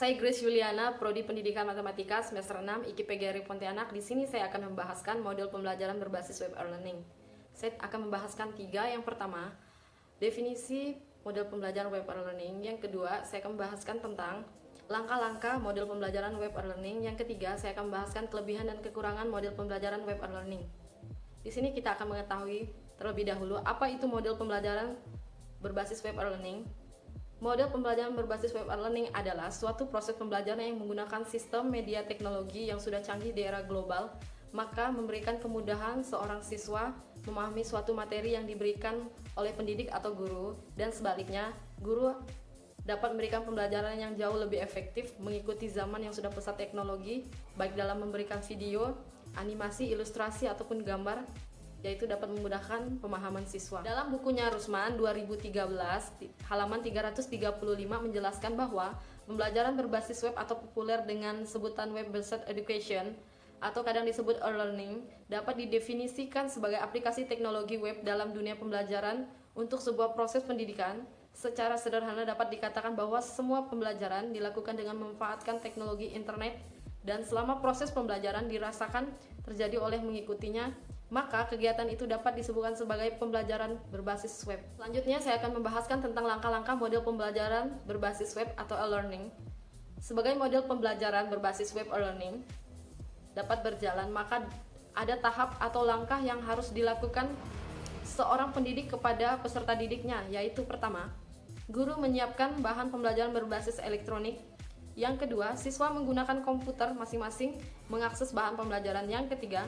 Saya Grace Juliana, Prodi Pendidikan Matematika semester 6 IKIP PGRI Pontianak. Di sini saya akan membahaskan model pembelajaran berbasis web e-learning. Saya akan membahaskan 3. Yang pertama, definisi model pembelajaran web e-learning. Yang kedua, saya akan membahaskan tentang langkah-langkah model pembelajaran web e-learning. Yang ketiga, saya akan membahaskan kelebihan dan kekurangan model pembelajaran web e-learning. Di sini kita akan mengetahui terlebih dahulu apa itu model pembelajaran berbasis web e-learning. Model pembelajaran berbasis web e-learning adalah suatu proses pembelajaran yang menggunakan sistem media teknologi yang sudah canggih di era global, maka memberikan kemudahan seorang siswa memahami suatu materi yang diberikan oleh pendidik atau guru, dan sebaliknya, guru dapat memberikan pembelajaran yang jauh lebih efektif mengikuti zaman yang sudah pesat teknologi, baik dalam memberikan video, animasi, ilustrasi, ataupun gambar, yaitu dapat memudahkan pemahaman siswa. Dalam bukunya Rusman 2013, halaman 335 menjelaskan bahwa pembelajaran berbasis web atau populer dengan sebutan web-based education atau kadang disebut e-learning dapat didefinisikan sebagai aplikasi teknologi web dalam dunia pembelajaran untuk sebuah proses pendidikan. Secara sederhana dapat dikatakan bahwa semua pembelajaran dilakukan dengan memanfaatkan teknologi internet, dan selama proses pembelajaran dirasakan terjadi oleh mengikutinya, maka kegiatan itu dapat disebutkan sebagai pembelajaran berbasis web. Selanjutnya saya akan membahaskan tentang langkah-langkah model pembelajaran berbasis web atau e-learning. Sebagai model pembelajaran berbasis web e-learning dapat berjalan, maka ada tahap atau langkah yang harus dilakukan seorang pendidik kepada peserta didiknya, yaitu pertama, guru menyiapkan bahan pembelajaran berbasis elektronik. Yang kedua, siswa menggunakan komputer masing-masing mengakses bahan pembelajaran. Yang ketiga,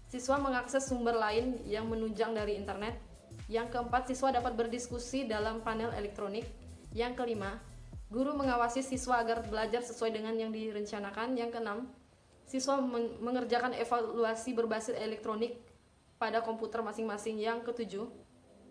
siswa mengakses sumber lain yang menunjang dari internet. Yang keempat, siswa dapat berdiskusi dalam panel elektronik. Yang kelima, guru mengawasi siswa agar belajar sesuai dengan yang direncanakan. Yang keenam, siswa mengerjakan evaluasi berbasis elektronik pada komputer masing-masing. Yang ketujuh,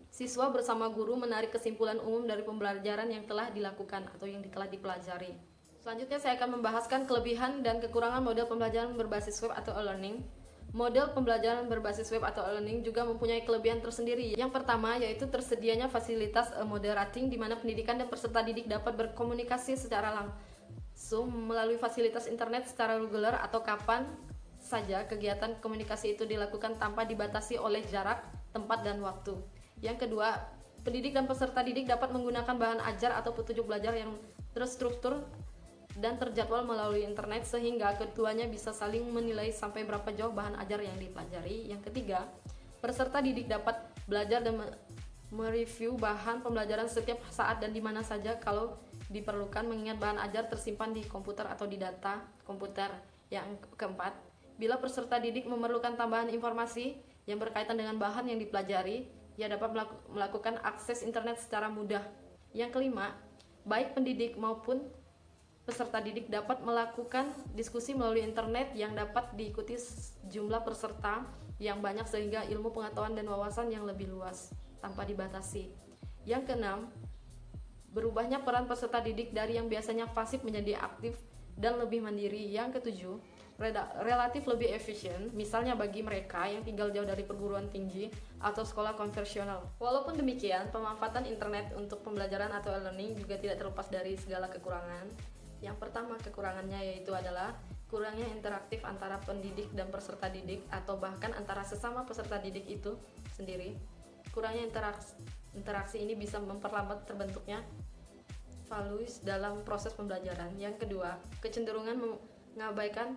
siswa bersama guru menarik kesimpulan umum dari pembelajaran yang telah dilakukan atau yang telah dipelajari. Selanjutnya saya akan membahaskan kelebihan dan kekurangan model pembelajaran berbasis web atau e-learning. Model pembelajaran berbasis web atau e-learning juga mempunyai kelebihan tersendiri. Yang pertama yaitu tersedianya fasilitas moderating, di mana pendidikan dan peserta didik dapat berkomunikasi secara langsung melalui fasilitas internet secara reguler atau kapan saja kegiatan komunikasi itu dilakukan tanpa dibatasi oleh jarak, tempat, dan waktu. Yang kedua, pendidik dan peserta didik dapat menggunakan bahan ajar atau petunjuk belajar yang terstruktur dan terjadwal melalui internet, sehingga keduanya bisa saling menilai sampai berapa jauh bahan ajar yang dipelajari. Yang ketiga, peserta didik dapat belajar dan mereview bahan pembelajaran setiap saat dan di mana saja kalau diperlukan, mengingat bahan ajar tersimpan di komputer atau di data komputer. Yang keempat, bila peserta didik memerlukan tambahan informasi yang berkaitan dengan bahan yang dipelajari, ia dapat melakukan akses internet secara mudah. Yang kelima, baik pendidik maupun peserta didik dapat melakukan diskusi melalui internet yang dapat diikuti jumlah peserta yang banyak, sehingga ilmu pengetahuan dan wawasan yang lebih luas tanpa dibatasi. Yang keenam, berubahnya peran peserta didik dari yang biasanya pasif menjadi aktif dan lebih mandiri. Yang ketujuh, relatif lebih efisien, misalnya bagi mereka yang tinggal jauh dari perguruan tinggi atau sekolah konvensional. Walaupun demikian, pemanfaatan internet untuk pembelajaran atau e-learning juga tidak terlepas dari segala kekurangan. Yang pertama kekurangannya yaitu adalah kurangnya interaktif antara pendidik dan peserta didik, atau bahkan antara sesama peserta didik itu sendiri. Kurangnya interaksi ini bisa memperlambat terbentuknya values dalam proses pembelajaran. Yang kedua, kecenderungan mengabaikan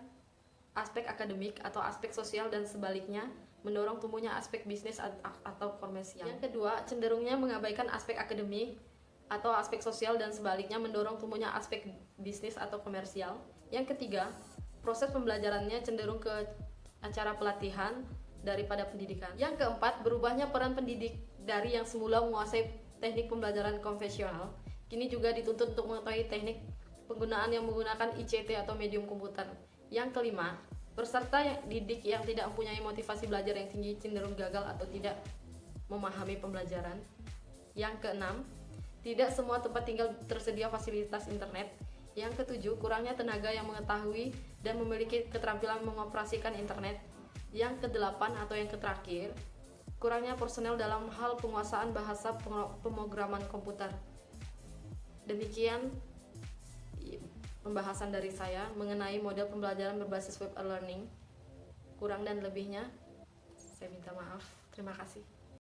aspek akademik atau aspek sosial, dan sebaliknya mendorong tumbuhnya aspek bisnis atau komersial. Yang kedua, cenderungnya mengabaikan aspek akademik atau aspek sosial, dan sebaliknya mendorong tumbuhnya aspek bisnis atau komersial. Yang ketiga, proses pembelajarannya cenderung ke acara pelatihan daripada pendidikan. Yang keempat, berubahnya peran pendidik dari yang semula menguasai teknik pembelajaran konvensional, kini juga dituntut untuk mengetahui teknik penggunaan yang menggunakan ICT atau medium komputer. Yang kelima, peserta didik yang tidak mempunyai motivasi belajar yang tinggi cenderung gagal atau tidak memahami pembelajaran. Yang keenam, tidak semua tempat tinggal tersedia fasilitas internet. Yang ketujuh, kurangnya tenaga yang mengetahui dan memiliki keterampilan mengoperasikan internet. Yang kedelapan atau yang terakhir, kurangnya personel dalam hal penguasaan bahasa pemrograman komputer. Demikian pembahasan dari saya mengenai model pembelajaran berbasis web e-learning. Kurang dan lebihnya saya minta maaf. Terima kasih.